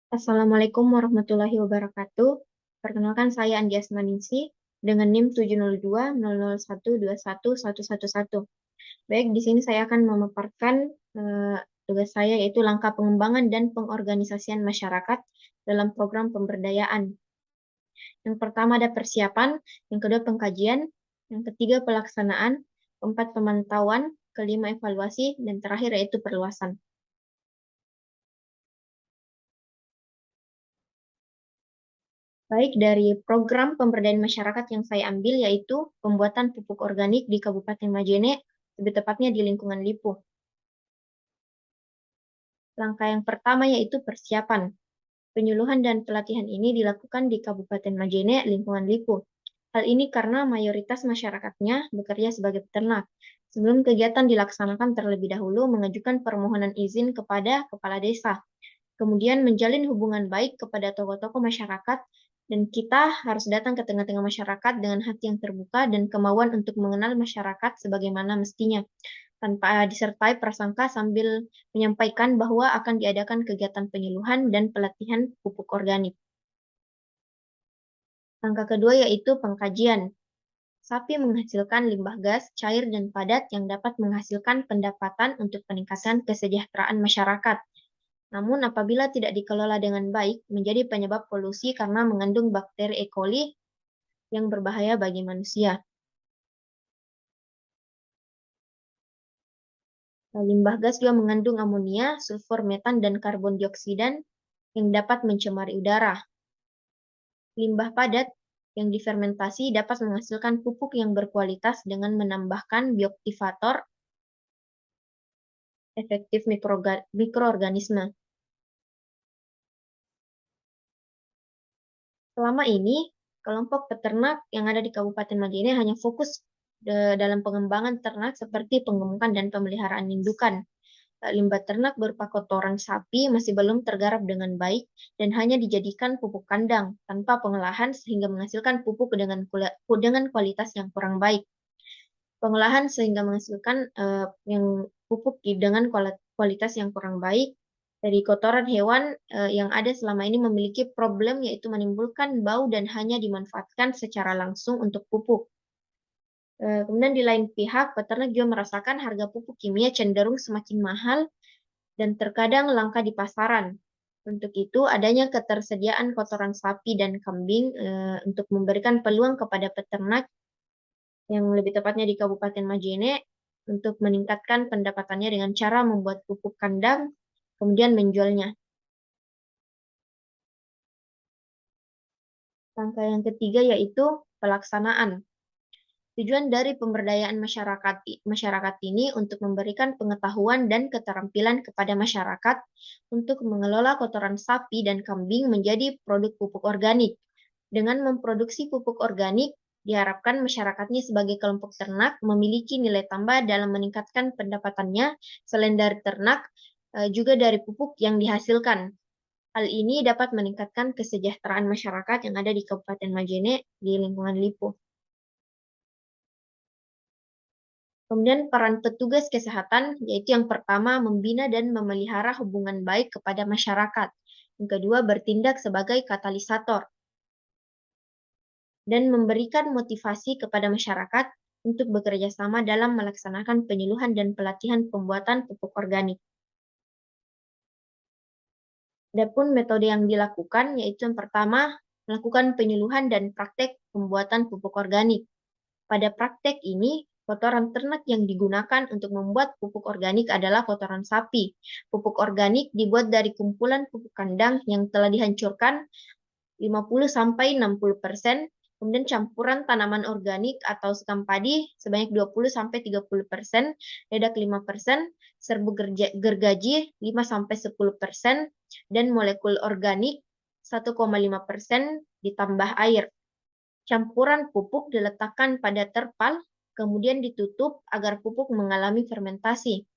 Assalamualaikum warahmatullahi wabarakatuh. Perkenalkan saya Andi Asmaningsi dengan NIM 70200121111. Baik, di sini saya akan memaparkan tugas saya yaitu langkah pengembangan dan pengorganisasian masyarakat dalam program pemberdayaan. Yang pertama ada persiapan, yang kedua pengkajian, yang ketiga pelaksanaan, keempat pemantauan, kelima evaluasi, dan terakhir yaitu perluasan. Baik, dari program pemberdayaan masyarakat yang saya ambil yaitu pembuatan pupuk organik di Kabupaten Majene, lebih tepatnya di lingkungan Lipu. Langkah yang pertama yaitu persiapan. Penyuluhan dan pelatihan ini dilakukan di Kabupaten Majene, lingkungan Lipu. Hal ini karena mayoritas masyarakatnya bekerja sebagai peternak. Sebelum kegiatan dilaksanakan terlebih dahulu mengajukan permohonan izin kepada kepala desa, kemudian menjalin hubungan baik kepada tokoh-tokoh masyarakat, dan kita harus datang ke tengah-tengah masyarakat dengan hati yang terbuka dan kemauan untuk mengenal masyarakat sebagaimana mestinya, tanpa disertai prasangka sambil menyampaikan bahwa akan diadakan kegiatan penyuluhan dan pelatihan pupuk organik. Langkah kedua yaitu pengkajian. Sapi menghasilkan limbah gas, cair, dan padat yang dapat menghasilkan pendapatan untuk peningkatan kesejahteraan masyarakat. Namun apabila tidak dikelola dengan baik, menjadi penyebab polusi karena mengandung bakteri E. coli yang berbahaya bagi manusia. Limbah gas juga mengandung amonia, sulfur metan, dan karbon dioksida yang dapat mencemari udara. Limbah padat yang difermentasi dapat menghasilkan pupuk yang berkualitas dengan menambahkan bioaktivator efektif mikroorganisme. Selama ini, kelompok peternak yang ada di Kabupaten Majene hanya fokus dalam pengembangan ternak seperti pengemukan dan pemeliharaan indukan. Limbah ternak berupa kotoran sapi masih belum tergarap dengan baik dan hanya dijadikan pupuk kandang tanpa pengolahan sehingga menghasilkan pupuk dengan kualitas yang kurang baik. Pengolahan sehingga menghasilkan yang pupuk dengan kualitas yang kurang baik dari kotoran hewan yang ada selama ini memiliki problem yaitu menimbulkan bau dan hanya dimanfaatkan secara langsung untuk pupuk. Kemudian di lain pihak, peternak juga merasakan harga pupuk kimia cenderung semakin mahal dan terkadang langka di pasaran. Untuk itu, adanya ketersediaan kotoran sapi dan kambing untuk memberikan peluang kepada peternak yang lebih tepatnya di Kabupaten Majene untuk meningkatkan pendapatannya dengan cara membuat pupuk kandang, kemudian menjualnya. Langkah yang ketiga yaitu pelaksanaan. Tujuan dari pemberdayaan masyarakat ini untuk memberikan pengetahuan dan keterampilan kepada masyarakat untuk mengelola kotoran sapi dan kambing menjadi produk pupuk organik. Dengan memproduksi pupuk organik, diharapkan masyarakatnya sebagai kelompok ternak memiliki nilai tambah dalam meningkatkan pendapatannya selain dari ternak, juga dari pupuk yang dihasilkan. Hal ini dapat meningkatkan kesejahteraan masyarakat yang ada di Kabupaten Majene di lingkungan Lipo. Kemudian peran petugas kesehatan, yaitu yang pertama membina dan memelihara hubungan baik kepada masyarakat. Yang kedua bertindak sebagai katalisator dan memberikan motivasi kepada masyarakat untuk bekerja sama dalam melaksanakan penyuluhan dan pelatihan pembuatan pupuk organik. Adapun metode yang dilakukan yaitu yang pertama melakukan penyuluhan dan praktek pembuatan pupuk organik. Pada praktek ini, kotoran ternak yang digunakan untuk membuat pupuk organik adalah kotoran sapi. Pupuk organik dibuat dari kumpulan pupuk kandang yang telah dihancurkan 50-60%, kemudian campuran tanaman organik atau sekam padi sebanyak 20-30%, dedak 5%, serbuk gergaji 5-10%, dan molekul organik 1,5% ditambah air. Campuran pupuk diletakkan pada terpal, kemudian ditutup agar pupuk mengalami fermentasi.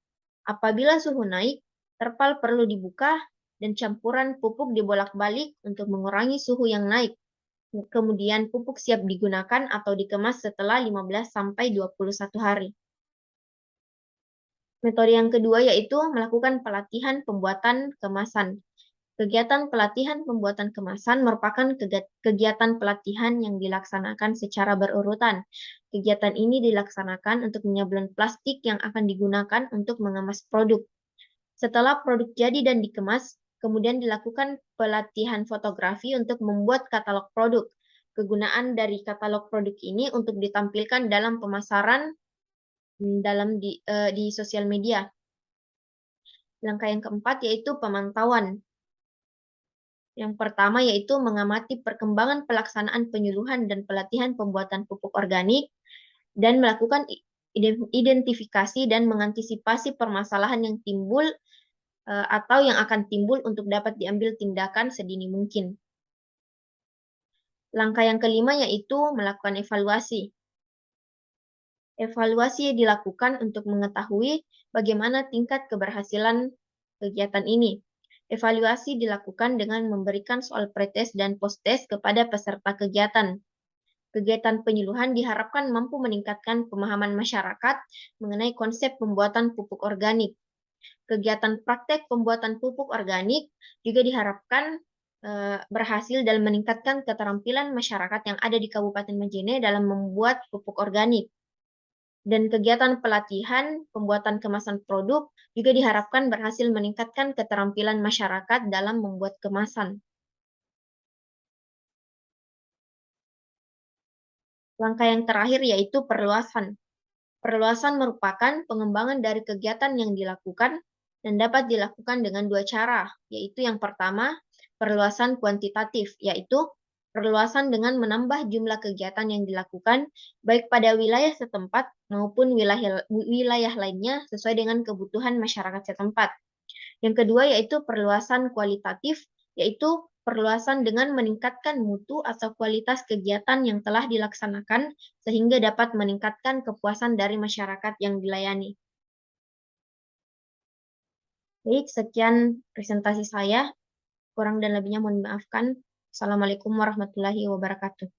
Apabila suhu naik, terpal perlu dibuka dan campuran pupuk dibolak-balik untuk mengurangi suhu yang naik. Kemudian pupuk siap digunakan atau dikemas setelah 15-21 hari. Metode yang kedua yaitu melakukan pelatihan pembuatan kemasan. Kegiatan pelatihan pembuatan kemasan merupakan kegiatan pelatihan yang dilaksanakan secara berurutan. Kegiatan ini dilaksanakan untuk menyablon plastik yang akan digunakan untuk mengemas produk. Setelah produk jadi dan dikemas, kemudian dilakukan pelatihan fotografi untuk membuat katalog produk. Kegunaan dari katalog produk ini untuk ditampilkan dalam pemasaran di sosial media. Langkah yang keempat yaitu pemantauan. Yang pertama yaitu mengamati perkembangan pelaksanaan penyuluhan dan pelatihan pembuatan pupuk organik dan melakukan identifikasi dan mengantisipasi permasalahan yang timbul atau yang akan timbul untuk dapat diambil tindakan sedini mungkin. Langkah yang kelima yaitu melakukan evaluasi. Evaluasi dilakukan untuk mengetahui bagaimana tingkat keberhasilan kegiatan ini. Evaluasi dilakukan dengan memberikan soal pretest dan post-test kepada peserta kegiatan. Kegiatan penyuluhan diharapkan mampu meningkatkan pemahaman masyarakat mengenai konsep pembuatan pupuk organik. Kegiatan praktek pembuatan pupuk organik juga diharapkan berhasil dalam meningkatkan keterampilan masyarakat yang ada di Kabupaten Majene dalam membuat pupuk organik. Dan kegiatan pelatihan pembuatan kemasan produk juga diharapkan berhasil meningkatkan keterampilan masyarakat dalam membuat kemasan. Langkah yang terakhir yaitu perluasan. Perluasan merupakan pengembangan dari kegiatan yang dilakukan dan dapat dilakukan dengan dua cara, yaitu yang pertama, perluasan kuantitatif, yaitu perluasan dengan menambah jumlah kegiatan yang dilakukan baik pada wilayah setempat maupun wilayah lainnya sesuai dengan kebutuhan masyarakat setempat. Yang kedua yaitu perluasan kualitatif, yaitu perluasan dengan meningkatkan mutu atau kualitas kegiatan yang telah dilaksanakan sehingga dapat meningkatkan kepuasan dari masyarakat yang dilayani. Baik, sekian presentasi saya. Kurang dan lebihnya mohon dimaafkan. Assalamualaikum warahmatullahi wabarakatuh.